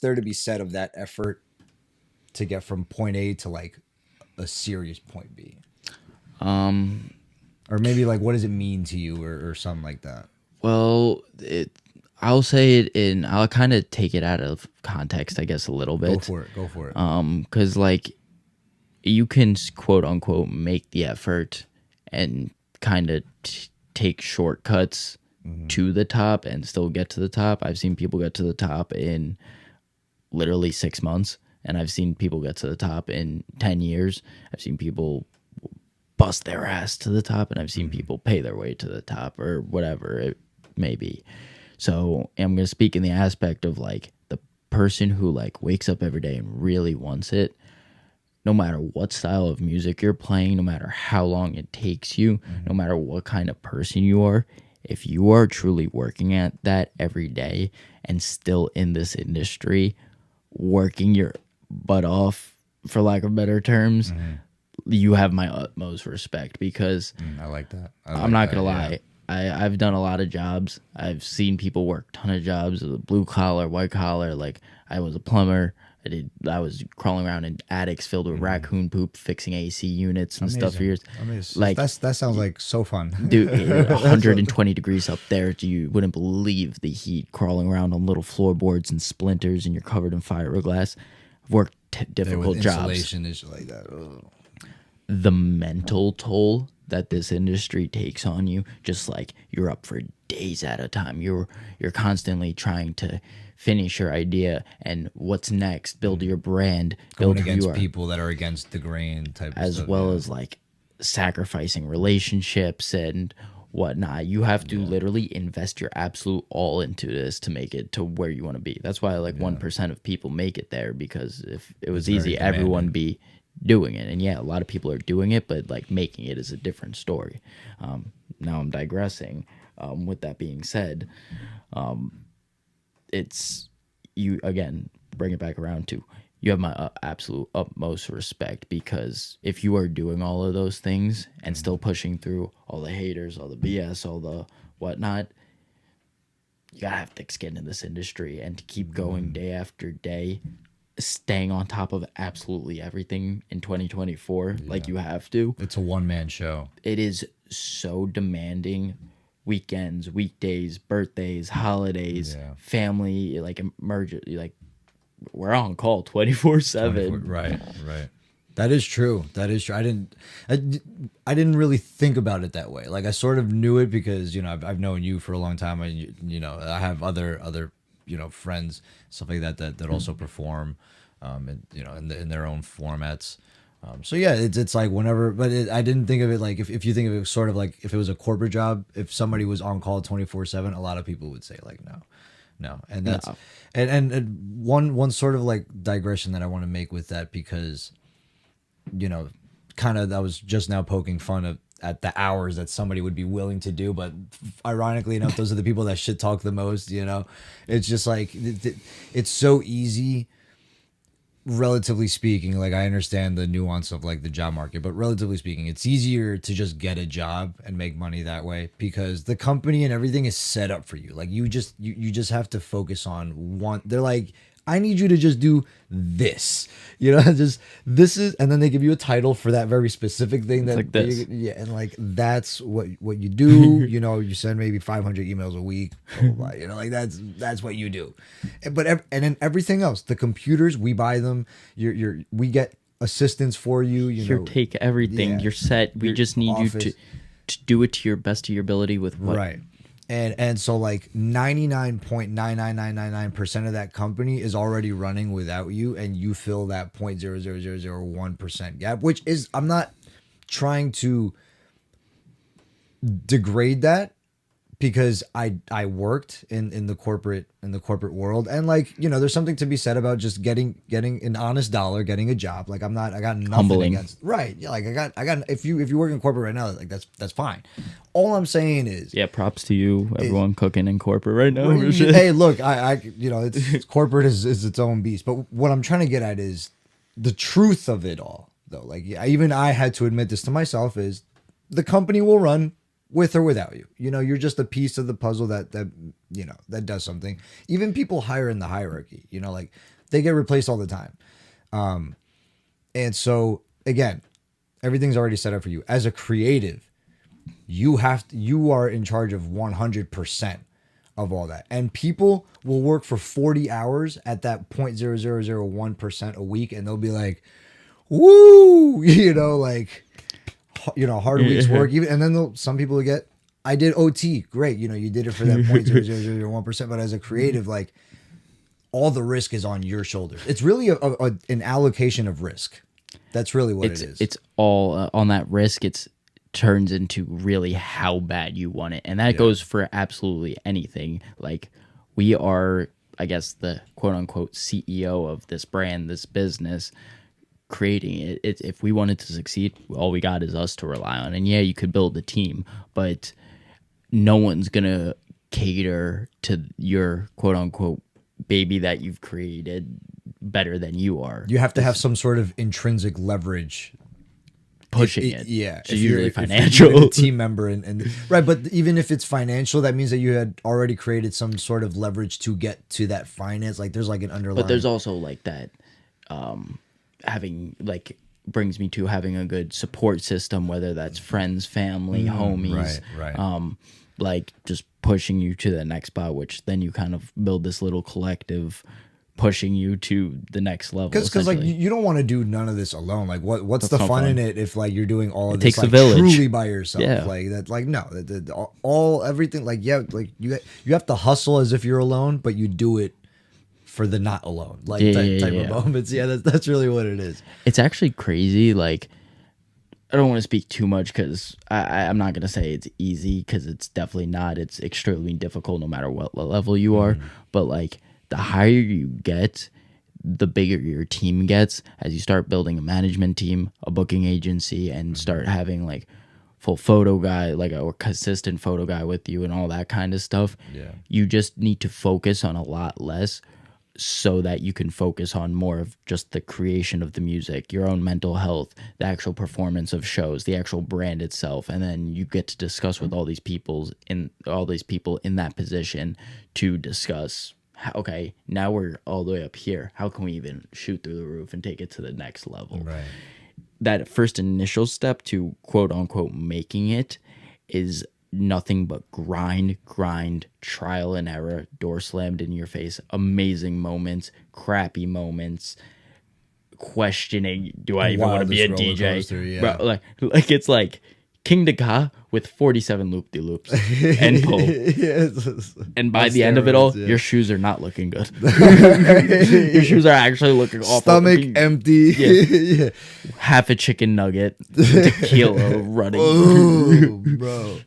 there to be said of that effort to get from point A to like a serious point B? Or maybe like, what does it mean to you, or something like that? Well, I'll say it in. I'll kind of take it out of context, I guess, a little bit. Go for it. Go for it. Because like you can quote unquote make the effort and kind of take shortcuts to the top and still get to the top. I've seen people get to the top in literally 6 months, and I've seen people get to the top in 10 years. I've seen people bust their ass to the top, and I've seen people pay their way to the top, or whatever it may be. So I'm going to speak in the aspect of like the person who like wakes up every day and really wants it. No matter what style of music you're playing, no matter how long it takes you, no matter what kind of person you are, if you are truly working at that every day and still in this industry, working your butt off, for lack of better terms, you have my utmost respect, because I like that. I'm not going to lie. I've done a lot of jobs. I've seen people work a ton of jobs, blue collar, white collar. Like I was a plumber. I was crawling around in attics filled with raccoon poop, fixing AC units and stuff for years. Amazing. Like that sounds like so fun, dude. 120 degrees up there. You wouldn't believe the heat. Crawling around on little floorboards and splinters, and you're covered in fiberglass. I've worked difficult jobs. Insulation is like that. Ugh. The mental toll that this industry takes on you, just like you're up for days at a time. You're constantly trying to finish your idea and what's next, build your brand, build Going against who you are, people that are against the grain type as of stuff, well as like sacrificing relationships and whatnot. You have to literally invest your absolute all into this to make it to where you want to be. That's why like 1% of people make it there, because if it was easy, everyone would be doing it. And yeah, a lot of people are doing it, but like making it is a different story. Now I'm digressing. With that being said, it's you again, bring it back around to you have my absolute utmost respect, because if you are doing all of those things and still pushing through all the haters, all the BS, all the whatnot, you gotta have thick skin in this industry and to keep going day after day, staying on top of absolutely everything in 2024. Like you have to. It's a one-man show. It is so demanding. Weekends, weekdays, birthdays, holidays, family, like like we're on call 24/7. Right. That is true. I didn't really think about it that way. Like I sort of knew it because, I've known you for a long time. I have other, friends, stuff like that also perform, and, in their own formats. So yeah, it's like whenever, but I didn't think of it like if you think of it sort of like if it was a corporate job, if somebody was on call 24/7, a lot of people would say like no, and that's No. and one sort of like digression that I want to make with that, because kind of I was just now poking fun at the hours that somebody would be willing to do, but ironically enough, those are the people that shit talk the most. It's just like it's so easy. Relatively speaking, like I understand the nuance of like the job market, but relatively speaking, it's easier to just get a job and make money that way, because the company and everything is set up for you. Like you just have to focus on one. They're like, I need you to just do this, just this is, and then they give you a title for that very specific thing. That like this. and like that's what you do. You send maybe 500 emails a week, blah, blah, blah, like that's what you do. And then everything else, the computers, we buy them. We get assistants for you. You take everything. You're set. We just need office. you to do it to your best of your ability with what. Right. And so like 99.99999% of that company is already running without you, and you fill that 0.00001% gap, which is, I'm not trying to degrade that, because I worked in the corporate world, and like there's something to be said about just getting an honest dollar, getting a job. Like I got nothing Humbling. against, right? Yeah, like I got if you work in corporate right now, like that's fine. All I'm saying is, Yeah, props to you, everyone cooking in corporate right now. hey, look, it's corporate is its own beast. But what I'm trying to get at is the truth of it all, though. Like I had to admit this to myself: is the company will run with or without you. You know, you're just a piece of the puzzle that you know that does something. Even people higher in the hierarchy, you know, like they get replaced all the time. And so again, everything's already set up for you. As a creative, you are in charge of 100% of all that. And people will work for 40 hours at that 0.0001% a week, and they'll be like, woo, you know, like, you know, hard week's work. Even, and then some people will get, I did OT. Great. You know, you did it for that 0.0001%. But as a creative, like, all the risk is on your shoulders. It's really an allocation of risk. That's really what it is. It's all on that risk. It's turns into really how bad you want it. And that goes for absolutely anything. Like, we are, I guess, the quote unquote CEO of this brand, this business, creating it. If we wanted to succeed, all we got is us to rely on. And yeah, you could build a team, but no one's going to cater to your quote unquote baby that you've created better than you are. You have to have some sort of intrinsic leverage pushing it. Yeah. It's usually financial. If you're a team member and right, but even if it's financial, that means that you had already created some sort of leverage to get to that finance. Like there's like an underlying. But there's also like that having like brings me to having a good support system, whether that's friends, family, homies, right. Like just pushing you to the next spot, which then you kind of build this little collective pushing you to the next level. Because like you don't want to do none of this alone. Like what's the fun in it if like you're doing all of this takes like a village. Truly by yourself? Yeah. Like that. Like no, all everything. Like yeah, like you have to hustle as if you're alone, but you do it for the not alone like type of moments. Yeah, that's really what it is. It's actually crazy. Like, I don't want to speak too much because I'm not going to say it's easy, because it's definitely not. It's extremely difficult no matter what level you are. But like the higher you get, the bigger your team gets as you start building a management team, a booking agency, and start having like full photo guy, like a consistent photo guy with you and all that kind of stuff. Yeah. You just need to focus on a lot less, so that you can focus on more of just the creation of the music, your own mental health, the actual performance of shows, the actual brand itself. And then you get to discuss with all these people in that position to discuss, okay, now we're all the way up here. How can we even shoot through the roof and take it to the next level? Right. That first initial step to quote unquote making it is nothing but grind, trial and error, door slammed in your face, amazing moments, crappy moments, questioning, do I even want to be a DJ? Coaster, yeah. Bro, like it's like King Deca with 47 loop-de-loops and pull. And by the end of it all, your shoes are not looking good. Your shoes are actually looking awful. Stomach empty. Yeah. Half a chicken nugget, tequila running. Oh, bro.